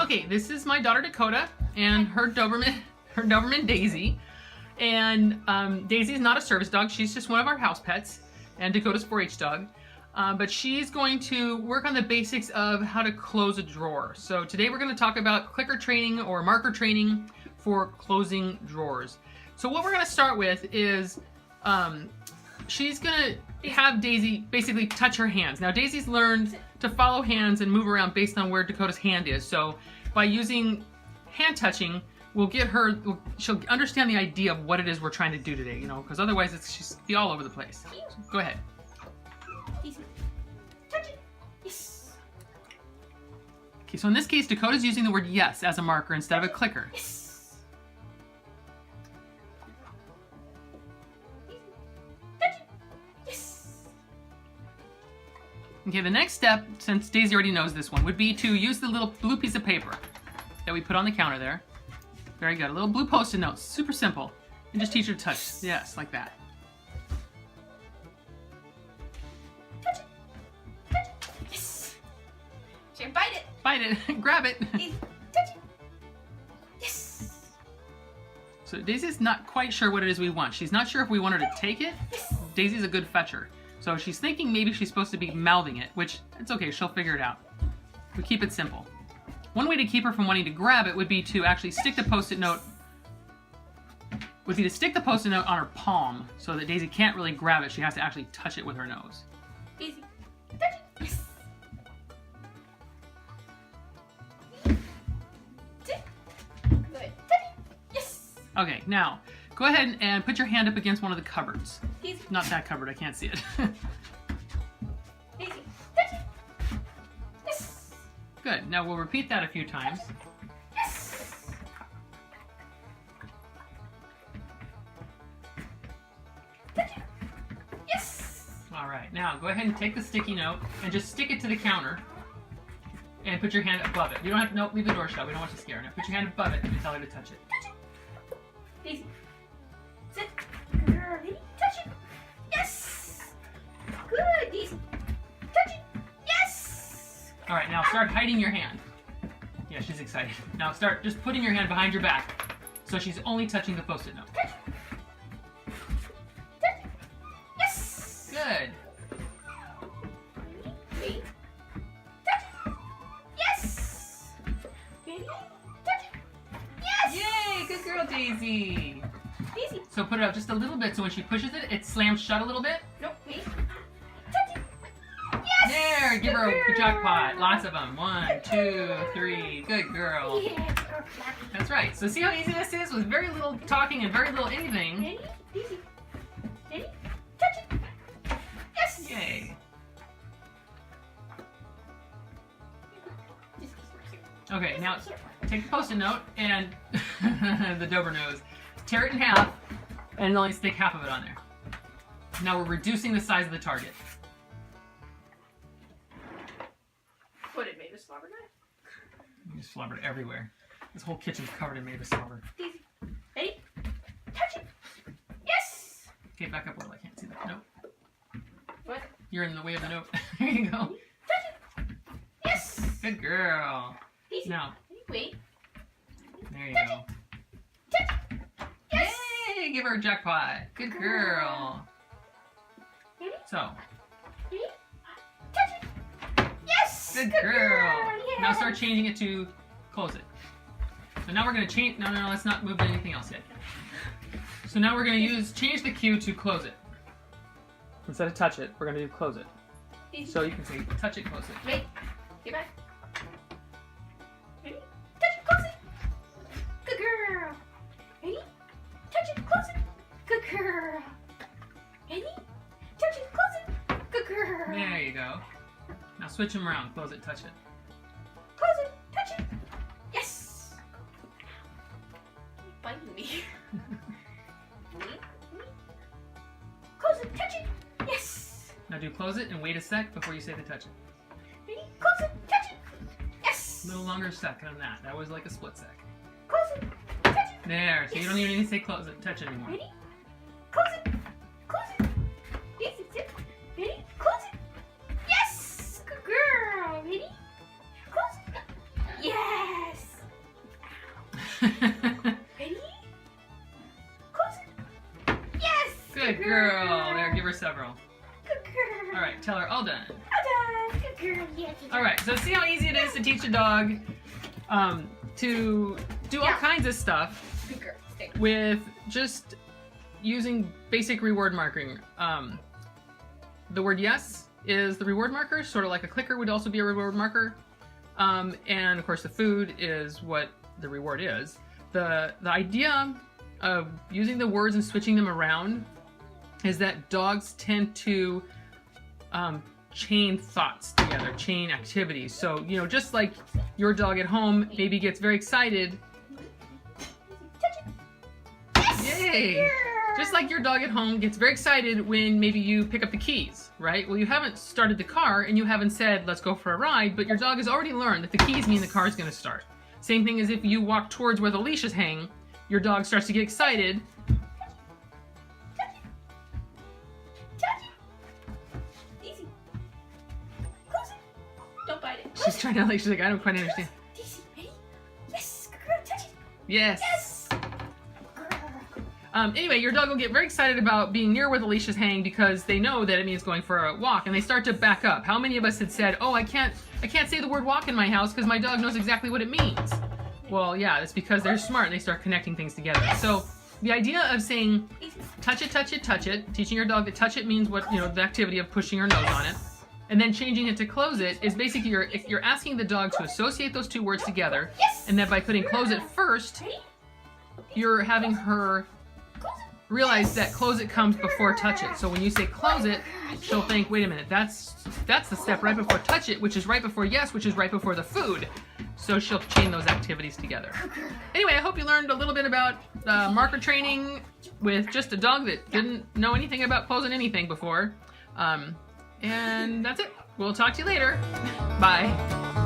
Okay, this is my daughter Dakota and her Doberman Daisy. And Daisy's not a service dog, she's just one of our house pets, and Dakota's 4-H dog. But she's going to work on the basics of how to close a drawer. So today we're going to talk about clicker training or marker training for closing drawers. So what we're going to start with is she's going to have Daisy basically touch her hands. Now Daisy's learned to follow hands and move around based on where Dakota's hand is. So by using hand touching, we'll get her, she'll understand the idea of what it is we're trying to do today, you know, because otherwise she's be all over the place. So go ahead. Touch it. Yes. Okay, so in this case, Dakota's using the word yes as a marker instead of a clicker. Yes. Touch it. Yes. Okay, the next step, since Daisy already knows this one, would be to use the little blue piece of paper that we put on the counter there. Very good. A little blue Post-it note. Super simple. And just teach her to touch. Yes, like that. Touch it. Touch it. Yes. Sure, bite it. Bite it. Grab it. Easy. Touch it. Yes. So Daisy's not quite sure what it is we want. She's not sure if we want her to take it. Yes. Daisy's a good fetcher. So she's thinking maybe she's supposed to be mouthing it, which it's okay. She'll figure it out. We keep it simple. One way to keep her from wanting to grab it would be to actually stick the Post-it note on her palm so that Daisy can't really grab it. She has to actually touch it with her nose. Easy. Touch it. Yes. Good. Touch it. Yes. Okay, now go ahead and put your hand up against one of the cupboards. Easy. Not that cupboard, I can't see it. Easy. Touch it. Yes. Good, now we'll repeat that a few times. Yes. Touch it. Yes. All right, now go ahead and take the sticky note and just stick it to the counter and put your hand above it. You don't have to, nope, leave the door shut. We don't want to scare her. Now put your hand above it and tell her to touch it. Touch it. Easy. Sit. Good girl. Ready? Touch it. Yes. Good. Easy. Touch it. Yes. All right, now start hiding your hand. Yeah, she's excited. Now start just putting your hand behind your back so she's only touching the Post-it note. Touch it. Touch it. Yes. Good. Ready? Touch it. Yes. Ready? Touch it. Yes. Yay, good girl, Daisy. Easy. So put it up just a little bit so when she pushes it, it slams shut a little bit. Nope. Ready? Touch it. Yes. There, give her a Good jackpot. girl. Lots of them. 1, 2, 3. Good girl. Yeah. That's right. So see how easy this is with very little talking and very little anything. Ready? Easy. Ready? Touch it. Yes. Yay. Okay, now take the Post-it note and the Dober nose, tear it in half, and only stick half of it on there. Now we're reducing the size of the target. What, it made a slobber knife? You slobbered everywhere. This whole kitchen's covered in maple slobber. Easy. Ready? Touch it. Yes. Okay, back up a little. I can't see that. Nope. What? You're in the way of the note. There you go. Touch it. Yes. Good girl. Easy. Now, Wait. there you Touch go. Touch it. Yes. Yay! Give her a jackpot. Good girl. Ready? So, Ready? Touch it. Yes. good girl. Yeah. Now start changing it to close it. So now we're going to change. No, let's not move anything else yet. So now we're going to change the cue to close it. Instead of touch it, we're going to do close it. Easy. So you can say touch it, close it. Wait. Get back. Ready? Touch it. Close it. Good girl. Ready? Touch it. Close it. Good girl. Ready? Touch it. Close it. Good girl. There you go. Now switch them around. Close it, touch it. Close it. Touch it. Yes. You're biting me. Close it. Touch it. Yes. Now do close it and wait a sec before you say the touch it. Ready? Close it. Touch it. Yes. A little longer sec than that. That was like a split sec. Close it. Touch it. There. So you don't even need to say close it, touch it anymore. Ready? Close it. Close it. Yes, it's it. Ready? Close it. Yes. Good girl. Ready? Close it. Yes. Good girl. All right, tell her all done. All done. Good girl. Yes. All right, so see how easy it is to teach a dog to do all Yeah. kinds of stuff Good girl. Stay. with just using basic reward marking. The word yes is the reward marker, sort of like a clicker would also be a reward marker. And of course the food is what the reward is. The idea of using the words and switching them around is that dogs tend to chain thoughts together, chain activities. So, you know, just like your dog at home maybe gets very excited. Touch it. Yes. Yay! Girl. Just like your dog at home gets very excited when maybe you pick up the keys, right? Well, you haven't started the car and you haven't said, let's go for a ride, but your dog has already learned that the keys mean the car is going to start. Same thing as if you walk towards where the leashes hang, your dog starts to get excited. Touch it. Touch it. Easy. Close it. Don't bite it. She's trying to, like, she's like, I don't quite understand. Daisy, ready? Yes. Good girl. Touch it. Yes. Yes. Anyway, your dog will get very excited about being near where the leashes hang because they know that it means going for a walk, and they start to back up. How many of us had said, "Oh, I can't say the word walk in my house because my dog knows exactly what it means"? Well, yeah, it's because they're smart and they start connecting things together. So the idea of saying touch it, touch it, touch it, teaching your dog that touch it means what, you know, the activity of pushing your nose on it, and then changing it to close it is basically you're asking the dog to associate those two words together, Yes. and that by putting close it first, Ready? you're having her Close it. realize that close it comes before touch it. So when you say close it, she'll think, wait a minute, that's the step right before touch it, which is right before yes, which is right before the food. So she'll chain those activities together. Anyway, I hope you learned a little bit about marker training with just a dog that didn't know anything about closing anything before. And that's it. We'll talk to you later. Bye.